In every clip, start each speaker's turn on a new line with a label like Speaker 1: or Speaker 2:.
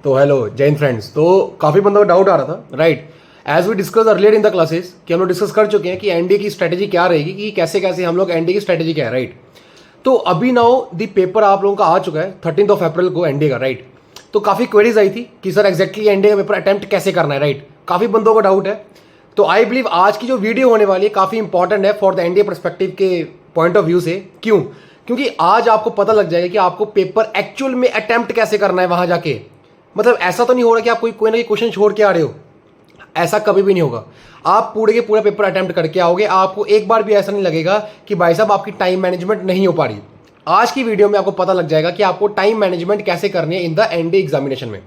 Speaker 1: तो hello Jain friends. तो काफ़ी बंदों को डाउट आ रहा था, right. As we discuss earlier in the classes कि हम लोग डिस्कस कर चुके हैं कि एनडीए की स्ट्रेटेजी क्या रहेगी, कि कैसे कैसे हम लोग एनडीए की स्ट्रेटेजी क्या है, राइट। तो अभी नाउ दी पेपर आप लोगों का आ चुका है 13 अप्रैल को एनडीए का, राइट। तो काफ़ी क्वेरीज आई थी कि सर एग्जैक्टली एनडीए का पेपर अटेम्प्ट कैसे करना है, राइट। काफ़ी बंदों को डाउट है। तो आई बिलीव आज की जो वीडियो होने वाली है काफ़ी इंपॉर्टेंट है फॉर द एनडीए परस्पेक्टिव के पॉइंट ऑफ व्यू से। क्यों? क्योंकि आज आपको पता लग जाएगा कि आपको पेपर एक्चुअल में अटेम्प्ट कैसे करना है वहां जाके। मतलब ऐसा तो नहीं हो रहा कि आप कोई ना कोई क्वेश्चन छोड़ के आ रहे हो, ऐसा कभी भी नहीं होगा। आप पूरे के पूरा पेपर अटेम्प्ट करके आओगे। आपको एक बार भी ऐसा नहीं लगेगा कि भाई साहब आपकी टाइम मैनेजमेंट नहीं हो पा रही। आज की वीडियो में आपको पता लग जाएगा कि आपको टाइम मैनेजमेंट कैसे करनी है इन द एनडीए एग्जामिनेशन में।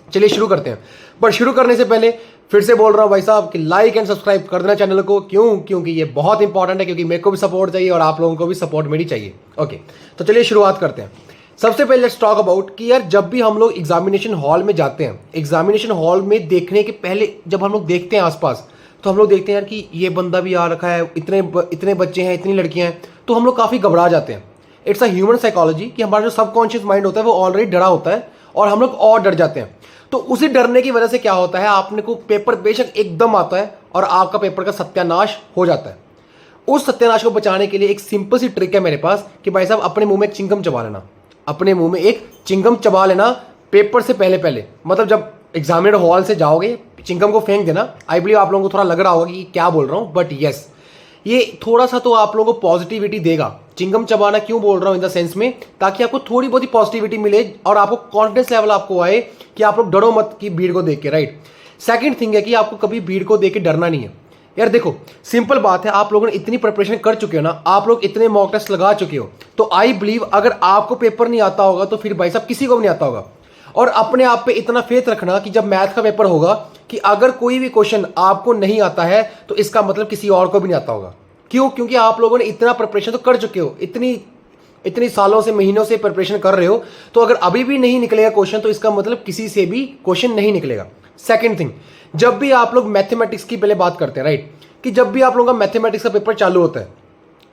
Speaker 1: चलिए शुरू करते हैं। पर शुरू करने से पहले फिर से बोल रहा हूं भाई साहब कि लाइक एंड सब्सक्राइब कर देना चैनल को। क्यों? क्योंकि ये बहुत इंपॉर्टेंट है, क्योंकि मेरे को भी सपोर्ट चाहिए और आप लोगों को भी सपोर्ट मेरी चाहिए। ओके, तो चलिए शुरुआत करते हैं। सबसे पहले लेट्स टॉक अबाउट कि यार जब भी हम लोग एग्जामिनेशन हॉल में जाते हैं, एग्जामिनेशन हॉल में देखने के पहले जब हम लोग देखते हैं आसपास, तो हम लोग देखते हैं यार कि ये बंदा भी आ रखा है, इतने बच्चे हैं, इतनी लड़कियां हैं, तो हम लोग काफ़ी घबरा जाते हैं। इट्स अ ह्यूमन साइकोलॉजी कि हमारा जो सबकॉन्शियस माइंड होता है वो ऑलरेडी डरा होता है और हम लोग और डर जाते हैं। तो उसी डरने की वजह से क्या होता है, आपने को पेपर बेशक एकदम आता है और आपका पेपर का सत्यानाश हो जाता है। उस सत्यानाश को बचाने के लिए एक सिंपल सी ट्रिक है मेरे पास कि भाई साहब अपने मुंह में चिंगम चबा लेना। अपने मुंह में एक चिंगम चबा लेना पेपर से पहले पहले। मतलब जब एग्जामिनर हॉल से जाओगे चिंगम को फेंक देना। आई बिलीव आप लोगों को थोड़ा लग रहा होगा कि क्या बोल रहा हूं, बट यस, ये थोड़ा सा तो आप लोगों को पॉजिटिविटी देगा। चिंगम चबाना क्यों बोल रहा हूं इन द सेंस में, ताकि आपको थोड़ी बहुत ही पॉजिटिविटी मिले और आपको कॉन्फिडेंस लेवल आपको आए कि आप लोग डरो मत कि भीड़ को देख के, राइट। सेकंड थिंग है कि आपको कभी भीड़ को देख के डरना नहीं है। यार देखो सिंपल बात है, आप लोगों ने इतनी प्रिपरेशन कर चुके हो ना, आप लोग इतने मॉक टेस्ट लगा चुके हो, तो आई बिलीव अगर आपको पेपर नहीं आता होगा तो फिर भाई साहब किसी को भी नहीं आता होगा। और अपने आप पे इतना फेथ रखना कि जब मैथ का पेपर होगा कि अगर कोई भी क्वेश्चन आपको नहीं आता है तो इसका मतलब किसी और को भी नहीं आता होगा। क्यों? क्योंकि आप लोगों ने इतना प्रिपरेशन तो कर चुके हो, इतनी सालों से महीनों से प्रिपरेशन कर रहे हो। तो अगर अभी भी नहीं निकलेगा क्वेश्चन तो इसका मतलब किसी से भी क्वेश्चन नहीं निकलेगा। सेकंड थिंग, जब भी आप लोग मैथमेटिक्स की पहले बात करते हैं, राइट, कि जब भी आप लोगों का मैथमेटिक्स का पेपर चालू होता है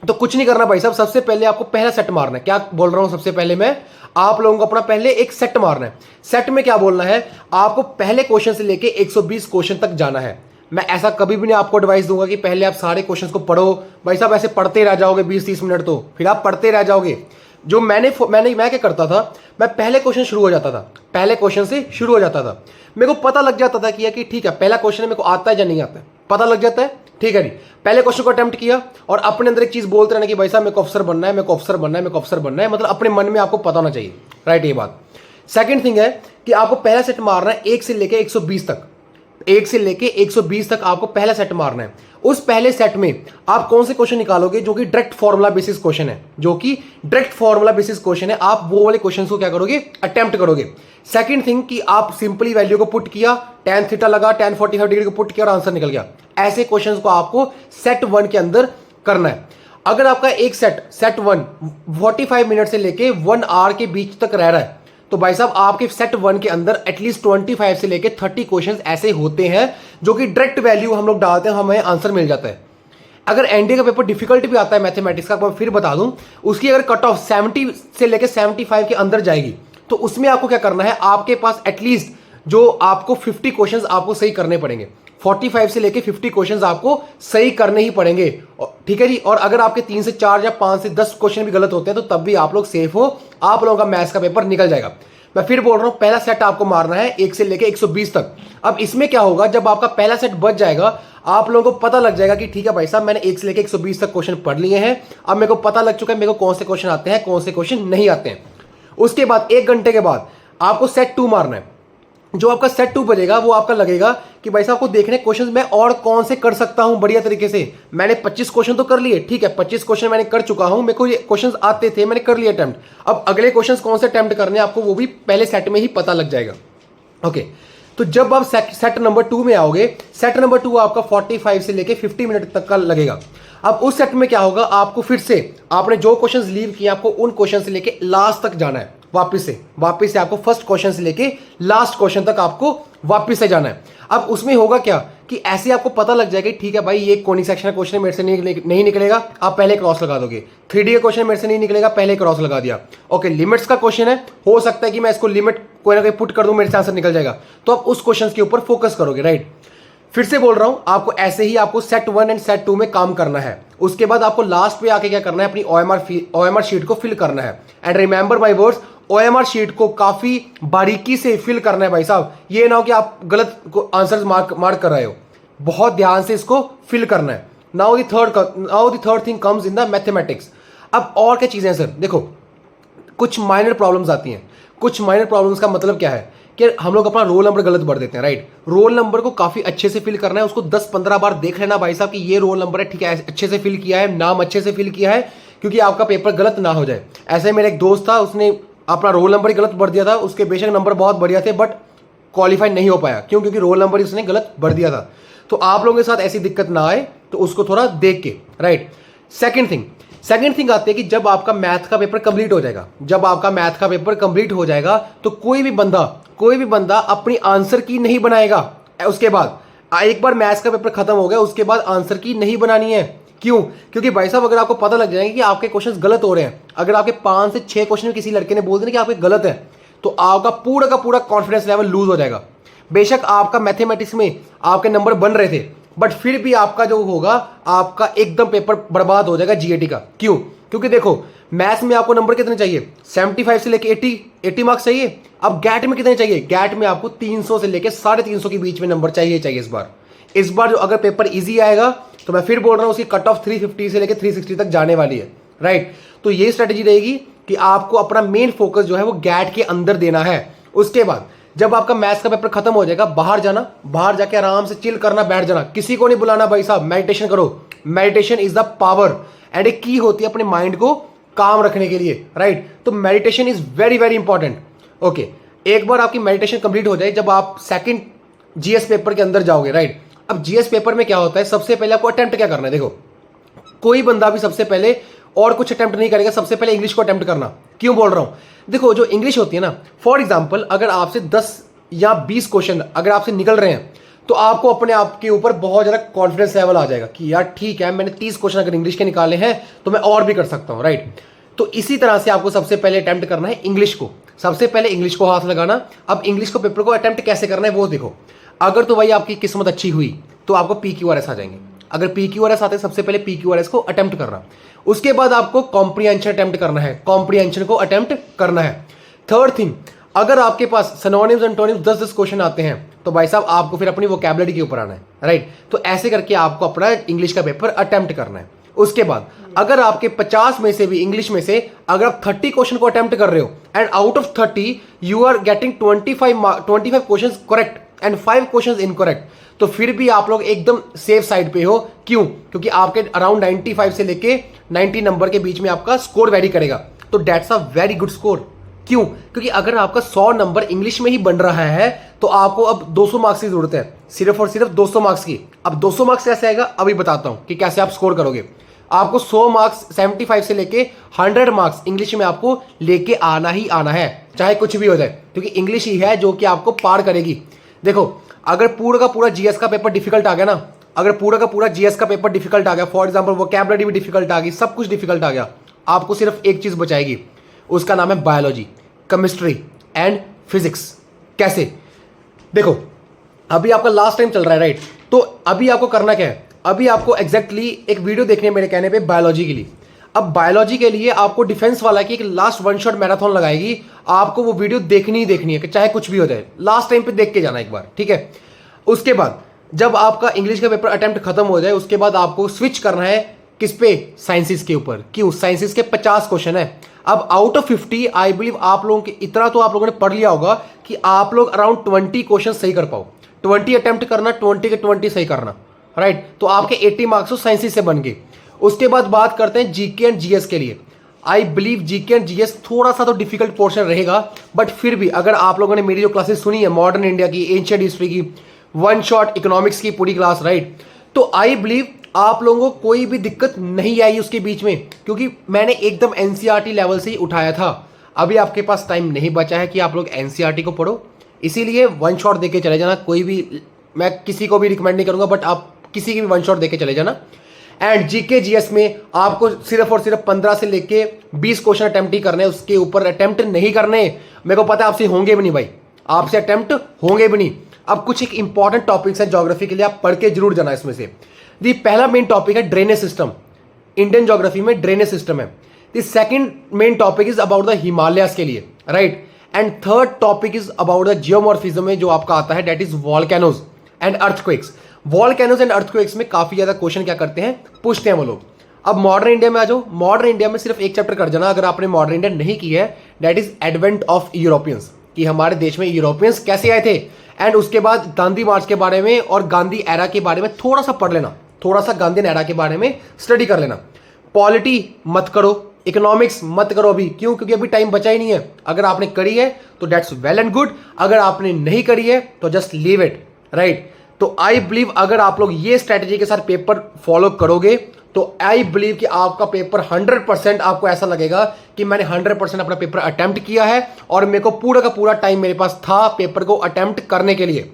Speaker 1: तो कुछ नहीं करना भाई साहब, सबसे पहले आपको पहला सेट मारना है। क्या बोल रहा हूं सबसे पहले मैं, आप लोगों को अपना पहले एक सेट मारना है। सेट में क्या बोलना है, आपको पहले क्वेश्चन से लेके 120 क्वेश्चन तक जाना है। मैं ऐसा कभी भी नहीं आपको एडवाइस दूंगा कि पहले आप सारे क्वेश्चंस को पढ़ो। भाई साहब ऐसे पढ़ते रह जाओगे 20-30 मिनट, तो फिर आप पढ़ते रह जाओगे। जो मैं क्या करता था, मैं पहले क्वेश्चन शुरू हो जाता था, पहले क्वेश्चन से शुरू हो जाता था। मेरे को पता लग जाता था कि ठीक है पहला क्वेश्चन मेरे को आता है या नहीं आता है, पता लग जाता है, ठीक है जी। पहले क्वेश्चन को अटेम्प्ट किया और अपने अंदर एक चीज बोलते रहना कि भाई साहब मेरे को अफसर बनना है, मेरे को अफसर बनना है, मेरे को अफसर बनना है। मतलब अपने मन में आपको पता होना चाहिए, राइट, ये बात। सेकंड थिंग है कि आपको पहला सेट मारना है 1 से लेके 120 तक। 1 से लेके 120 तक आपको पहला सेट मारना है। उस पहले सेट में आप कौन से क्वेश्चन निकालोगे जो कि डायरेक्ट फॉर्मूला बेसिस क्वेश्चन है, जो कि डायरेक्ट फॉर्मूला बेसिस क्वेश्चन है, आप वो वाले क्वेश्चन को क्या करोगे, अटेम्प्ट करोगे। सेकंड थिंग कि आप सिंपली वैल्यू को पुट किया, tan थीटा लगा, tan 45 डिग्री को पुट किया और आंसर निकल गया। ऐसे क्वेश्चंस को आपको सेट 1 के अंदर करना है। अगर आपका एक सेट 1 45 मिनट से लेके 1 आवर के बीच तक रह रहा है तो भाई साहब आपके सेट 1 के अंदर एटलीस्ट 25 से लेके 30 क्वेश्चंस ऐसे होते हैं जो कि डायरेक्ट वैल्यू हम लोग डालते हैं, हमें आंसर मिल जाता है। अगर एनडीए का पेपर डिफिकल्ट भी आता है मैथमेटिक्स का, मैं फिर बता दूं, उसकी अगर कट ऑफ 70 से लेके 75 के अंदर जाएगी तो उसमें आपको क्या करना है, आपके पास एटलीस्ट जो आपको 50 क्वेश्चंस आपको सही करने पड़ेंगे। 45 से लेके 50 क्वेश्चंस आपको सही करने ही पड़ेंगे, ठीक है जी। और अगर आपके 3 से 4 या 5 से 10 क्वेश्चन भी गलत होते हैं तो तब भी आप लोग सेफ हो, आप लोगों का मैथ्स का पेपर निकल जाएगा। मैं फिर बोल रहा हूं, पहला सेट आपको मारना है 1 से लेके 120 तक। अब इसमें क्या होगा, जब आपका पहला सेट बच जाएगा आप लोगों को पता लग जाएगा कि ठीक है भाई साहब मैंने 1 से लेके 120 तक क्वेश्चन पढ़ लिए हैं। अब मेरे को पता लग चुका है मेरे को कौन से क्वेश्चन आते हैं, कौन से क्वेश्चन नहीं आते हैं। उसके बाद 1 घंटे के बाद आपको सेट 2 मारना है। जो आपका सेट 2 बजेगा वो आपका लगेगा कि भाई साहब को देखने क्वेश्चंस मैं और कौन से कर सकता हूं बढ़िया तरीके से। मैंने 25 क्वेश्चन तो कर लिए, ठीक है, 25 क्वेश्चन मैंने कर चुका हूं, मेरे को ये क्वेश्चंस आते थे, मैंने कर लिए अटेम्प्ट। अब अगले क्वेश्चंस कौन से अटेम्प्ट करने हैं आपको वो भी पहले सेट में ही पता लग जाएगा। ओके, तो जब आप सेट नंबर 2 में आओगे, सेट नंबर 2 आपका 45 से लेके 50 मिनट तक का लगेगा। अब उस सेट में क्या होगा, आपको फिर से आपने जो क्वेश्चंस लीव किए आपको उन क्वेश्चन से लेके लास्ट तक जाना है। वापस से आपको फर्स्ट क्वेश्चन से लेके लास्ट क्वेश्चन तक आपको वापस से जाना है। अब उसमें होगा क्या कि ऐसे आपको पता लग जाएगा ठीक है भाई ये कोनिक सेक्शन का क्वेश्चन मेरे से नहीं निकलेगा, आप पहले क्रॉस लगा दोगे। 3D का क्वेश्चन मेरे से नहीं निकलेगा, पहले क्रॉस लगा दिया। ओके, लिमिट्स का क्वेश्चन है, हो सकता है कि मैं इसको लिमिट कोई ना कोई पुट कर दूं, मेरे से आंसर निकल जाएगा, तो आप उस क्वेश्चन के ऊपर फोकस करोगे, राइट। फिर से बोल रहा हूं, आपको ऐसे ही आपको सेट 1 एंड सेट 2 में काम करना है। उसके बाद आपको लास्ट पे आके क्या करना है, अपनी OMR शीट को फिल करना है। And remember my words, OMR sheet को काफी बारीकी से फिल करना है भाई साहब। ये ना हो कि आप गलत आंसर मार्क कर रहे हो, बहुत ध्यान से इसको फिल करना है। Now the third thing comes in the mathematics. अब और क्या चीजें हैं सर, देखो कुछ माइनर प्रॉब्लम्स आती हैं। कुछ माइनर प्रॉब्लम्स का मतलब क्या है कि हम लोग अपना रोल नंबर गलत भर देते हैं, राइट। रोल नंबर को काफी अच्छे से फिल करना है, उसको 10-15 बार देख लेना भाई साहब कि ये रोल नंबर है, ठीक है, अच्छे से फिल किया है, नाम अच्छे से फिल किया है, क्योंकि आपका पेपर गलत ना हो जाए। ऐसे मेरा एक दोस्त था, उसने अपना रोल नंबर ही गलत भर दिया था, उसके बेशक नंबर बहुत बढ़िया थे बट क्वालिफाई नहीं हो पाया, क्यों? क्योंकि रोल नंबर ही उसने गलत भर दिया था। तो आप लोगों के साथ ऐसी दिक्कत ना आए, तो उसको थोड़ा देख के, राइट। सेकंड थिंग आती है कि जब आपका मैथ का पेपर कंप्लीट हो जाएगा, जब आपका मैथ का पेपर कंप्लीट हो जाएगा तो कोई भी बंदा अपनी आंसर की नहीं बनाएगा। उसके बाद एक बार मैथ्स का पेपर खत्म हो गया, उसके बाद आंसर की नहीं बनानी है। क्यों? क्योंकि भाई साहब अगर आपको पता लग जाएगा कि आपके क्वेश्चंस गलत हो रहे हैं, अगर आपके 5 से 6 क्वेश्चन में किसी लड़के ने बोल दिया कि आपके गलत है, तो आपका पूरा का पूरा कॉन्फिडेंस लेवल लूज हो जाएगा। बेशक आपका मैथमेटिक्स में आपके नंबर बन रहे थे, बट फिर भी आपका जो होगा, आपका एकदम पेपर बर्बाद हो जाएगा GAT का। क्यों? क्योंकि देखो मैथ्स में आपको नंबर कितने चाहिए, 75 से लेके 80 मार्क्स चाहिए। अब गैट में कितने चाहिए? गैट में आपको 300 से लेके 350 के बीच में नंबर चाहिए इस बार जो अगर पेपर इजी आएगा, तो मैं फिर बोल रहा हूं उसकी कट ऑफ 350 से लेके 360 तक जाने वाली है, राइट। तो ये स्ट्रेटेजी रहेगी कि आपको अपना मेन फोकस जो है वो गैट के अंदर देना है। उसके बाद जब आपका मैथ्स का पेपर खत्म हो जाएगा, बाहर जाके आराम से चिल करना, बैठ जाना, किसी को नहीं बुलाना भाई साहब, मेडिटेशन करो। Meditation is the power and एक की होती है अपने माइंड को काम रखने के लिए, राइट। तो meditation is very very important. Okay, एक बार आपकी मेडिटेशन कंप्लीट हो जाए, जब आप सेकंड GS पेपर के अंदर जाओगे, राइट। अब GS पेपर में क्या होता है, सबसे पहले आपको अटेम्प्ट क्या करना है। देखो कोई बंदा भी सबसे पहले और कुछ अटेम्प्ट नहीं करेगा, सबसे पहले इंग्लिश को अटेम्प्ट करना। क्यों बोल रहा हूं? देखो जो इंग्लिश होती है ना, फॉर एग्जाम्पल अगर आपसे 10 या 20 क्वेश्चन अगर आपसे निकल रहे हैं, तो आपको अपने आप के ऊपर बहुत ज्यादा कॉन्फिडेंस लेवल आ जाएगा कि यार ठीक है, मैंने 30 क्वेश्चन अगर इंग्लिश के निकाले हैं तो मैं और भी कर सकता हूं, राइट। तो इसी तरह से आपको सबसे पहले अटेम्प्ट करना है इंग्लिश को, सबसे पहले इंग्लिश को हाथ लगाना। अब इंग्लिश को पेपर को अटेम्प्ट कैसे करना है वो देखो। अगर तो भाई आपकी किस्मत अच्छी हुई तो आपको PQRS आ जाएंगे। अगर PQRS आते, सबसे पहले PQRS को अटेम्प्ट करना। उसके बाद आपको कॉम्प्रिहेंशन अटेम्प्ट करना है, कॉम्प्रिहेंशन को अटेम्प्ट करना है। थर्ड थिंग, अगर आपके पास सिनोनिम्स एंटोनिम्स 10-10 क्वेश्चन आते हैं, तो भाई साहब आपको फिर अपनी वोकैबुलरी के ऊपर आना है, राइट। तो ऐसे करके आपको अपना इंग्लिश का पेपर अटेम्प्ट करना है। उसके बाद अगर आपके 50 में से भी इंग्लिश में से अगर आप 30 क्वेश्चन को अटेम्प्ट कर रहे हो and out of 30 you are getting 25 question correct and 5 question incorrect, तो फिर भी आप लोग एकदम सेफ साइड पे हो। क्यों? क्योंकि आपके अराउंड 95 से लेके 90 नंबर के बीच में आपका स्कोर वेरी करेगा, तो that's a very good score. क्यों? क्योंकि अगर आपका 100 नंबर इंग्लिश में ही बन रहा है, तो आपको अब 200 मार्क्स की जरूरत है, सिर्फ और सिर्फ 200 मार्क्स की। अब 200 मार्क्स कैसे आएगा, अभी बताता हूं कि कैसे आप स्कोर करोगे। आपको 100 मार्क्स 75 से लेके 100 मार्क्स इंग्लिश में आपको लेके आना ही आना है, चाहे कुछ भी हो जाए, क्योंकि इंग्लिश ही है जो कि आपको पार करेगी। देखो अगर पूरा का पूरा GS का पेपर डिफिकल्ट आ गया ना, अगर पूरा का पूरा GS का पेपर डिफिकल्ट आ गया, फॉर एग्जांपल वोकैबुलरी भी डिफिकल्ट आ गई, सब कुछ डिफिकल्ट आ गया, आपको सिर्फ एक चीज बचाएगी, उसका नाम है बायोलॉजी, केमिस्ट्री एंड फिजिक्स। कैसे? देखो अभी आपका लास्ट टाइम चल रहा है, राइट। तो अभी आपको करना क्या है, अभी आपको एग्जैक्टली एक वीडियो देखनी है मेरे कहने पे बायोलॉजी के लिए। अब बायोलॉजी के लिए आपको डिफेंस वाला की एक लास्ट 1 शॉट मैराथन लगाएगी, आपको वो वीडियो देखनी ही देखनी है, कि चाहे कुछ भी हो जाए, लास्ट टाइम पे देख के जाना एक बार, ठीक है। उसके बाद जब आपका इंग्लिश का पेपर अटेम्प्ट खत्म हो जाए, उसके बाद आपको स्विच करना है किस पे, साइंसेस के ऊपर। क्यों? साइंसेस के 50 क्वेश्चन है। अब आउट ऑफ 50 आई बिलीव आप लोगों के इतना तो आप लोगों ने पढ़ लिया होगा कि आप लोग अराउंड 20 क्वेश्चन सही कर पाओ। 20 अटेम्प्ट करना, 20 के 20 सही करना, राइट। तो आपके 80 मार्क्स तो साइंसेस से बन गए। उसके बाद बात करते हैं GK एंड GS के लिए। I believe GK and GS थोड़ा सा तो डिफिकल्ट पोर्शन रहेगा, बट फिर भी अगर आप लोगों ने मेरी जो क्लासेस सुनी है, मॉडर्न इंडिया की, एंशिएंट हिस्ट्री की, 1 शॉट इकोनॉमिक्स की पूरी क्लास, राइट, तो आई बिलीव आप लोगों को कोई भी दिक्कत नहीं आई उसके बीच में, क्योंकि मैंने एकदम NCERT लेवल से ही उठाया था। अभी आपके पास टाइम नहीं बचा है कि आप लोग NCERT को पढ़ो, इसीलिए 1 शॉट देके चले जाना, कोई भी मैं किसी को भी रिकमेंड नहीं करूंगा, बट आप किसी की भी वन शॉट देके चले जाना। एंड जीके जीएस में आपको सिर्फ और सिर्फ 15 से लेके 20 क्वेश्चन अटेम्प्ट ही करने, उसके ऊपर अटेम्प्ट नहीं करने। मेरे को पता है आपसे होंगे भी नहीं भाई, आपसे अटेम्प्ट होंगे भी नहीं। अब कुछ एक इंपॉर्टेंट टॉपिक्स है ज्योग्राफी के लिए, आप पढ़ के जरूर जाना इसमें से। दी पहला मेन टॉपिक है ड्रेनेज सिस्टम, इंडियन ज्योग्राफी में ड्रेनेज सिस्टम है। The second main topic is about the Himalayas के लिए, right. And third topic is about the geomorphism में जो आपका आता है, that is volcanoes and earthquakes. Volcanoes and earthquakes में काफी ज्यादा क्वेश्चन क्या करते हैं, पूछते हैं वो लोग। अब मॉडर्न इंडिया में आ जाओ। मॉडर्न इंडिया में सिर्फ एक चैप्टर कर जाना अगर आपने मॉडर्न इंडिया नहीं की है, that is advent of Europeans, कि हमारे देश में यूरोपियंस कैसे आए थे। एंड उसके बाद गांधी मार्च के बारे में और गांधी एरा के बारे में थोड़ा सा पढ़ लेना, थोड़ा सा गांधी एरा के बारे में स्टडी कर लेना। पॉलिटी मत करो, इकोनॉमिक्स मत करो अभी, क्यों? क्योंकि अभी टाइम बचा ही नहीं है। अगर आपने करी है तो दैट्स वेल एंड गुड, अगर आपने नहीं करी है तो जस्ट लीव इट, राइट। तो आई बिलीव अगर आप लोग ये स्ट्रेटेजी के साथ पेपर फॉलो करोगे तो आई बिलीव कि आपका पेपर 100% आपको ऐसा लगेगा कि मैंने 100% अपना पेपर अटेम्प्ट किया है और मेरे को पूरा का पूरा टाइम मेरे पास था पेपर को अटेम्प्ट करने के लिए।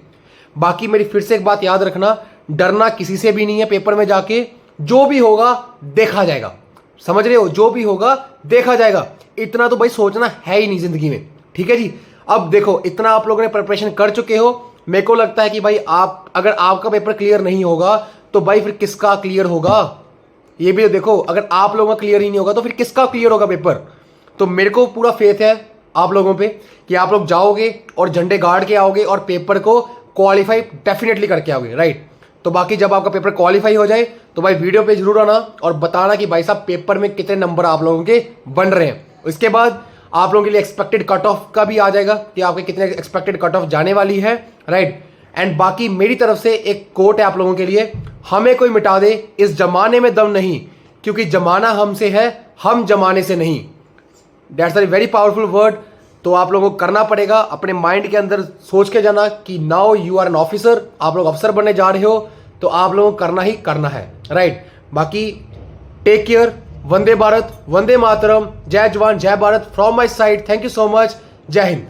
Speaker 1: बाकी मेरी फिर से एक बात याद रखना, डरना किसी से भी नहीं है। पेपर में जाके जो भी होगा देखा जाएगा, समझ रहे हो? जो भी होगा देखा जाएगा, इतना तो भाई सोचना है ही नहीं जिंदगी में, ठीक है जी। अब देखो, इतना आप लोगों ने प्रिपरेशन कर चुके हो, मेरे को लगता है कि भाई आप, अगर आपका पेपर क्लियर नहीं होगा तो भाई फिर किसका क्लियर होगा, ये भी तो देखो। अगर आप लोगों का क्लियर ही नहीं होगा तो फिर किसका क्लियर होगा पेपर? तो मेरे को पूरा फेथ है आप लोगों पे कि आप लोग जाओगे और झंडे गाड़ के आओगे और पेपर को क्वालिफाई डेफिनेटली करके आओगे, राइट। तो बाकी जब आपका पेपर क्वालिफाई हो जाए तो भाई वीडियो पे जरूर आना और बताना कि भाई साहब पेपर में कितने नंबर आप लोगों के बन रहे हैं। इसके बाद आप लोगों के लिए एक्सपेक्टेड कट ऑफ का भी आ जाएगा कि आपके कितने एक्सपेक्टेड कट ऑफ जाने वाली है, राइट। एंड बाकी मेरी तरफ से एक कोट है आप लोगों के लिए, हमें कोई मिटा दे इस जमाने में दम नहीं, क्योंकि जमाना हमसे है, हम जमाने से नहीं। That's a very powerful word. तो आप लोगों को करना पड़ेगा, अपने माइंड के अंदर सोच के जाना कि now you are an officer, आप लोग अफसर बनने जा रहे हो, तो आप लोगों को करना ही करना है, राइट। बाकी टेक केयर, वंदे भारत, वंदे मातरम, जय जवान जय Bharat from my side. Thank you so much, जय हिंद।